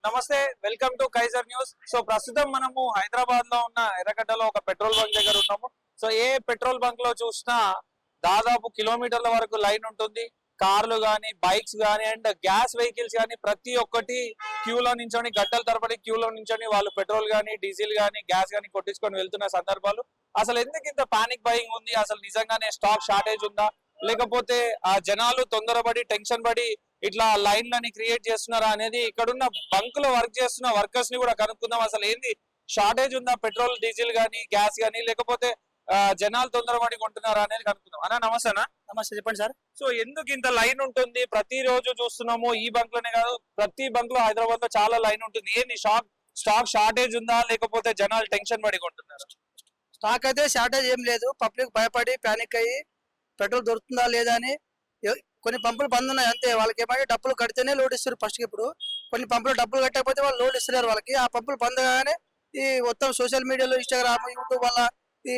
నమస్తే, welcome to Kaiser news. So ప్రస్తుతం మనము హైదరాబాద్ లో ఉన్న ఎర్రగడ్డలో ఒక పెట్రోల్ బంక్ దగ్గర ఉన్నాము. సో ఏ పెట్రోల్ బంక్ లో చూసినా దాదాపు కిలోమీటర్ల వరకు లైన్ ఉంటుంది. కార్లు గానీ, బైక్స్ గానీ అండ్ గ్యాస్ వెహికల్స్ గానీ ప్రతి ఒక్కటి క్యూలో నించొని, గంటల తరబడి క్యూలో నించొని వాళ్ళు పెట్రోల్ గానీ, డీజిల్ గానీ, గ్యాస్ గానీ కొట్టించుకొని వెళ్తున్న సందర్భాలు. అసలు ఎందుకు ఇంత పానిక్ బయింగ్ ఉంది? అసలు నిజంగానే స్టాక్ షార్టేజ్ ఉందా, లేకపోతే ఆ జనాలు తొందరపడి టెన్షన్ పడి ఇట్లా లైన్లని క్రియేట్ చేస్తున్నారా అనేది ఇక్కడున్న బంక్ లో వర్క్ చేస్తున్న వర్కర్స్ ని కూడా కనుక్కుందాం. అసలు ఏంది, షార్టేజ్ ఉందా పెట్రోల్, డీజిల్ గానీ, గ్యాస్ గానీ, లేకపోతే జనాలు తొందరపడి కొంటున్నారా అనేది కనుక్కుందాం. అన్న నమస్తేనా. నమస్తే, చెప్పండి సార్. సో ఎందుకు ఇంత లైన్ ఉంటుంది? ప్రతి రోజు చూస్తున్నాము, ఈ బంక్ లోనే కాదు ప్రతి బంక్ లో హైదరాబాద్ లో చాలా లైన్ ఉంటుంది. ఏంది స్టాక్ షార్టేజ్ ఉందా, లేకపోతే జనాలు టెన్షన్ పడి కొంటున్నారా? స్టాక్ అయితే షార్టేజ్ ఏం లేదు. పబ్లిక్ భయపడి ప్యానిక్ అయ్యి పెట్రోల్ దొరుకుతుందా లేదా అని కొన్ని పంపులు బంద్ ఉన్నాయి అంతే. వాళ్ళకి ఏమంటే డబ్బులు కడితేనే లోడ్ ఇస్తారు ఫస్ట్. ఇప్పుడు కొన్ని పంపులు డబ్బులు కట్టకపోతే వాళ్ళు లోడ్ ఇస్తున్నారు వాళ్ళకి. ఆ పంపులు బంద్ కాగానే ఈ మొత్తం సోషల్ మీడియాలో, ఇన్స్టాగ్రామ్, యూట్యూబ్ వల్ల ఈ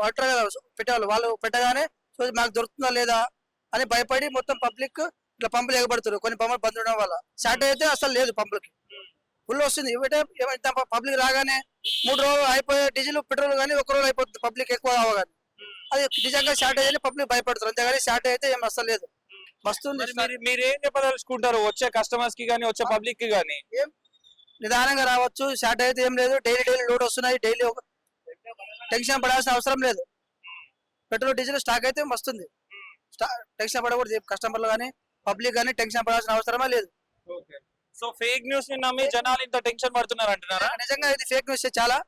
వాటర్ పెట్టేవాళ్ళు వాళ్ళు పెట్టగానే సో మాకు దొరుకుతుందా లేదా అని భయపడి మొత్తం పబ్లిక్ ఇట్లా పంపులు ఎగబడుతారు. కొన్ని పంపులు బంద్ ఉండడం వల్ల షార్టేజ్ అయితే అసలు లేదు. పంపులకి ఫుల్ వస్తుంది. ఏమంటే పబ్లిక్ రాగానే 3 రోజులు అయిపోయే డీజిల్ పెట్రోల్ కానీ 1 రోజు అయిపోతుంది పబ్లిక్ ఎక్కువ అవగానే. అది నిజంగా షార్టేజ్ అని పబ్లిక్ భయపడతారు అంతేగాని షార్టేజ్ అయితే ఏం అసలు లేదు. వస్తుంది. మీరు ఏం చెప్పదలుచుకుంటారు వచ్చే కస్టమర్స్ కి కానీ, వచ్చే పబ్లిక్ కి కానీ? ఏం నిదానంగా రావచ్చు. షార్టేజ్ అయితే ఏం లేదు. డైలీ లోడ్ వస్తున్నాయి. డైలీ టెన్షన్ పడాల్సిన అవసరం లేదు. పెట్రోల్ డీజిల్ స్టాక్ అయితే వస్తుంది. టెన్షన్ పడకూడదు కస్టమర్లు కానీ, పబ్లిక్ కానీ టెన్షన్ పడాల్సిన అవసరమే లేదు. సో ఫేక్ న్యూస్ ని నమ్మి జనాలు ఇంత టెన్షన్ పడుతున్నారు అంటున్నారా? నిజంగా ఇది ఫేక్ న్యూస్. చాలా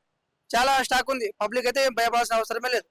చాలా స్టాక్ ఉంది. పబ్లిక్ అయితే ఏం భయపడాల్సిన అవసరమే లేదు.